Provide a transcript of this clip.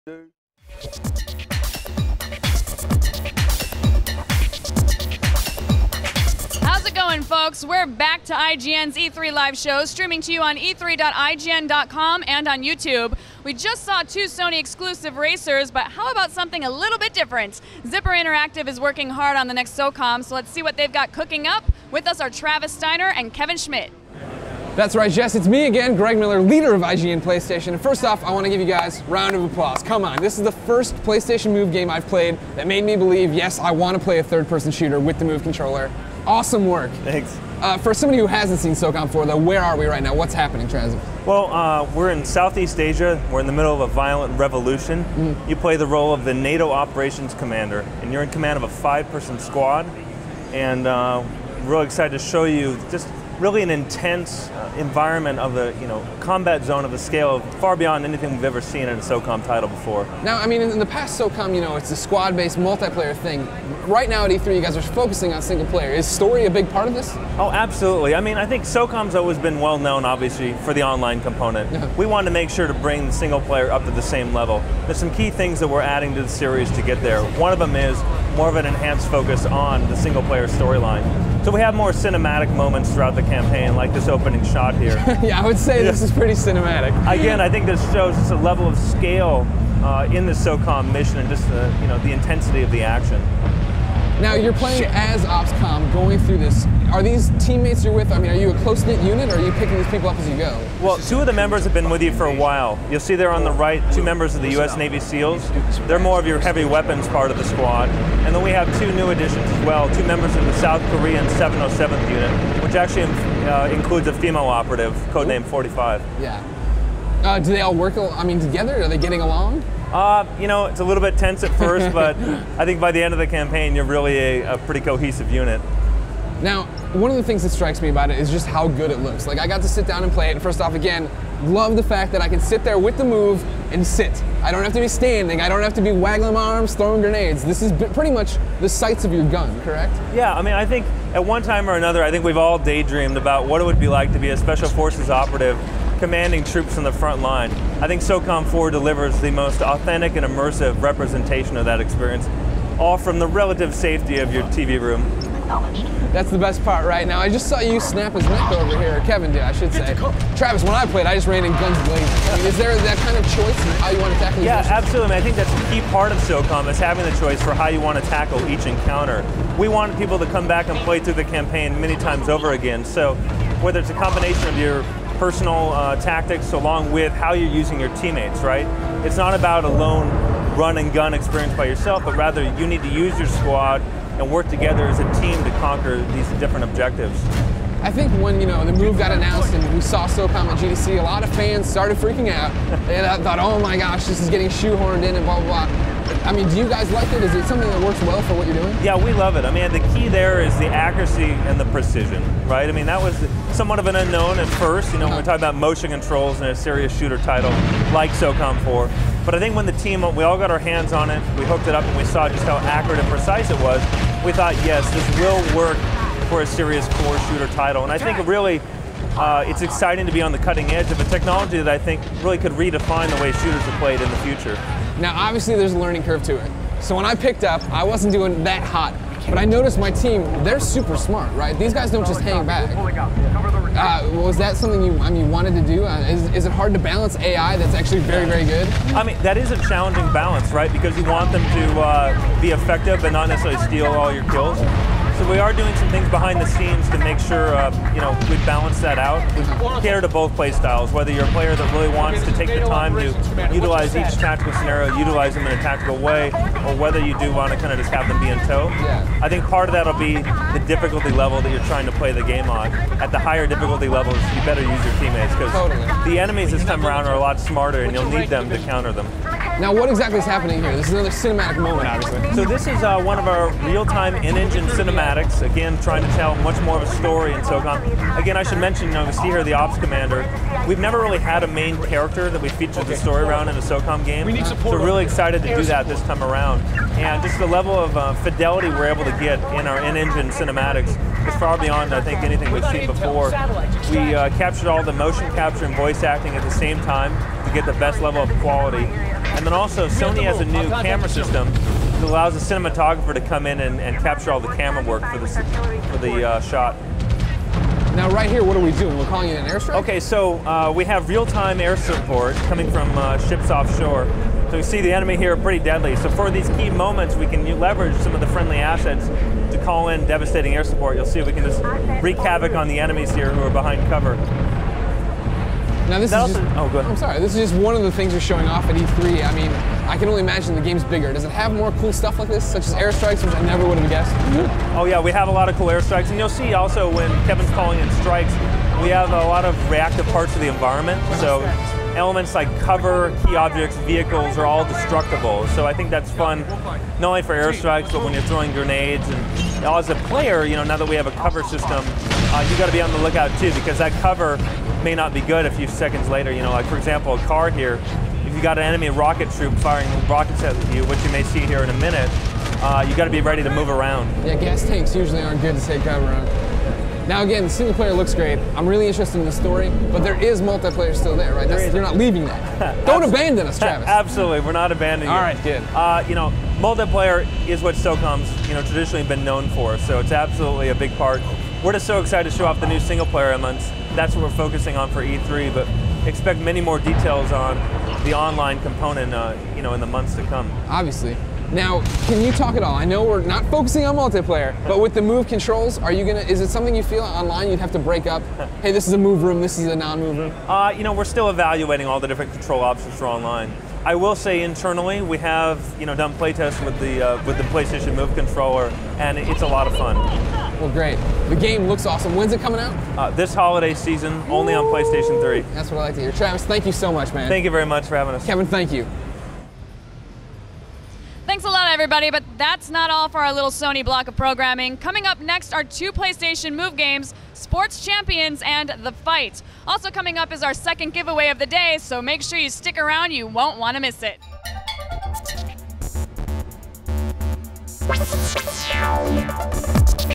2. How's it going, folks? We're back to IGN's E3 live show, streaming to you on e3.ign.com and on YouTube. We just saw 2 Sony exclusive racers, but how about something a little bit different? Zipper Interactive is working hard on the next Socom, so let's see what they've got cooking up. With us are Travis Steiner and Kevin Schmidt. That's right, Jess. It's me again, Greg Miller, leader of IGN PlayStation. And first off, I want to give you guys a round of applause. Come on, this is the first PlayStation Move game I've played that made me believe, yes, I want to play a third-person shooter with the Move controller. Awesome work. Thanks. For somebody who hasn't seen Socom before, though, where are we right now? What's happening, Travis? Well, we're in Southeast Asia. We're in the middle of a violent revolution. You play the role of the NATO Operations Commander, and you're in command of a 5-person squad. And really excited to show you just really an intense environment of a combat zone of a scale far beyond anything we've ever seen in a Socom title before. Now, I mean, in the past Socom, it's a squad-based multiplayer thing. Right now at E3, you guys are focusing on single player. Is story a big part of this? Oh, absolutely. I mean, I think Socom's always been well known, obviously, for the online component. We wanted to make sure to bring the single player up to the same level. There's some key things that we're adding to the series to get there. One of them is more of an enhanced focus on the single player storyline. So we have more cinematic moments throughout the campaign, like this opening shot here. Yeah, I would say this is pretty cinematic. Again, I think this shows just a level of scale in the Socom mission and just the intensity of the action. Now, you're playing as OpsCom, going through this. Are these teammates you're with? I mean, are you a close-knit unit, or are you picking these people up as you go? Well, 2 of the members have been with you for a while. You'll see there on the right 2 members of the U.S. Navy SEALs. They're more of your heavy weapons part of the squad. And then we have 2 new additions as well, 2 members of the South Korean 707th unit, which actually includes a female operative, codenamed 45. Yeah. Do they all work, together? Are they getting along? It's a little bit tense at first, but I think by the end of the campaign, you're really a pretty cohesive unit. Now, one of the things that strikes me about it is just how good it looks. Like, I got to sit down and play it, and first off, again, love the fact that I can sit there with the Move and sit. I don't have to be standing, I don't have to be waggling my arms, throwing grenades. This is pretty much the sights of your gun, correct? Yeah, I mean, I think at one time or another, I think we've all daydreamed about what it would be like to be a Special Forces operative commanding troops on the front line. I think Socom 4 delivers the most authentic and immersive representation of that experience, all from the relative safety of your TV room. That's the best part right now. I just saw you snap his neck over here. Kevin did, I should say. Travis, when I played, I just ran in guns blazing. I mean, is there that kind of choice in how you want to tackle these missions? Absolutely. I think that's a key part of Socom, is having the choice for how you want to tackle each encounter. We want people to come back and play through the campaign many times over again. So whether it's a combination of your personal tactics along with how you're using your teammates, right? It's not about a lone run and gun experience by yourself, but rather you need to use your squad and work together as a team to conquer these different objectives. I think when the Move got announced and we saw Socom at GDC, a lot of fans started freaking out. They thought, oh my gosh, this is getting shoehorned in and blah, blah, blah. I mean, do you guys like it? Is it something that works well for what you're doing? Yeah, we love it. I mean, the key there is the accuracy and the precision, right? I mean, that was somewhat of an unknown at first, when we're talking about motion controls in a serious shooter title like Socom 4. But I think when the team, we all got our hands on it, we hooked it up and we saw just how accurate and precise it was, we thought, yes, this will work for a serious core shooter title. And I think really, it's exciting to be on the cutting edge of a technology that I think really could redefine the way shooters are played in the future. Now, obviously, there's a learning curve to it. So when I picked up, I wasn't doing that hot. But I noticed my team, they're super smart, right? These guys don't just hang back. Was that something you wanted to do? Is it hard to balance AI that's actually very, very good? I mean, that is a challenging balance, right? Because you want them to be effective but not necessarily steal all your kills. So we are doing some things behind the scenes to make sure we balance that out. We cater to both play styles, whether you're a player that really wants to take the time to utilize each tactical scenario, utilize them in a tactical way, or whether you do want to kind of just have them be in tow. I think part of that will be the difficulty level that you're trying to play the game on. At the higher difficulty levels, you better use your teammates, because the enemies this time around are a lot smarter and you'll need them to counter them. Now, what exactly is happening here? This is another cinematic moment, obviously. So this is one of our real-time in-engine cinematics, again, trying to tell much more of a story in Socom. Again, I should mention, we see here the Ops Commander. We've never really had a main character that we featured the story around in a Socom game. So we're really excited to do that this time around. And just the level of fidelity we're able to get in our in-engine cinematics is far beyond, I think, anything we've seen before. We captured all the motion capture and voice acting at the same time to get the best level of quality. And then also Sony has a new camera system that allows the cinematographer to come in and capture all the camera work for the shot. Now right here, what are we doing? We're calling it an airstrike? Okay, so we have real-time air support coming from ships offshore. So you see the enemy here are pretty deadly. So for these key moments, we can leverage some of the friendly assets to call in devastating air support. You'll see we can just wreak havoc on the enemies here who are behind cover. Now this is also, just, oh, go ahead. I'm sorry, this is just one of the things you're showing off at E3. I mean, I can only imagine the game's bigger. Does it have more cool stuff like this, such as airstrikes, which I never would have guessed? Oh yeah, we have a lot of cool airstrikes, and you'll see also when Kevin's calling in strikes, we have a lot of reactive parts of the environment. So elements like cover, key objects, vehicles are all destructible. So I think that's fun, not only for airstrikes, but when you're throwing grenades. And as a player, you know, now that we have a cover system, you got to be on the lookout too, because that cover may not be good a few seconds later. You know, like for example, a car here, if you got an enemy rocket troop firing rockets at you, which you may see here in a minute, you got to be ready to move around. Yeah, gas tanks usually aren't good to take cover on. Now again, the single player looks great. I'm really interested in the story, but there is multiplayer still there, right? You're not leaving that. Don't abandon us, Travis. Absolutely, we're not abandoning you. All right, good. You know, multiplayer is what Socom's traditionally been known for, so it's absolutely a big part. We're just so excited to show off the new single player elements. That's what we're focusing on for E3, but expect many more details on the online component, in the months to come. Obviously. Now, can you talk at all? I know we're not focusing on multiplayer, but with the move controls, is it something you feel online you'd have to break up? Hey, this is a move room, this is a non-move room? We're still evaluating all the different control options for online. I will say internally, we have done playtests with the PlayStation Move controller, and it's a lot of fun. Well, great. The game looks awesome. When's it coming out? This holiday season, only on PlayStation 3. That's what I like to hear. Travis, thank you so much, man. Thank you very much for having us. Kevin, thank you. Thanks a lot, everybody, but that's not all for our little Sony block of programming. Coming up next are 2 PlayStation Move games, Sports Champions and The Fight. Also coming up is our second giveaway of the day, so make sure you stick around. You won't want to miss it.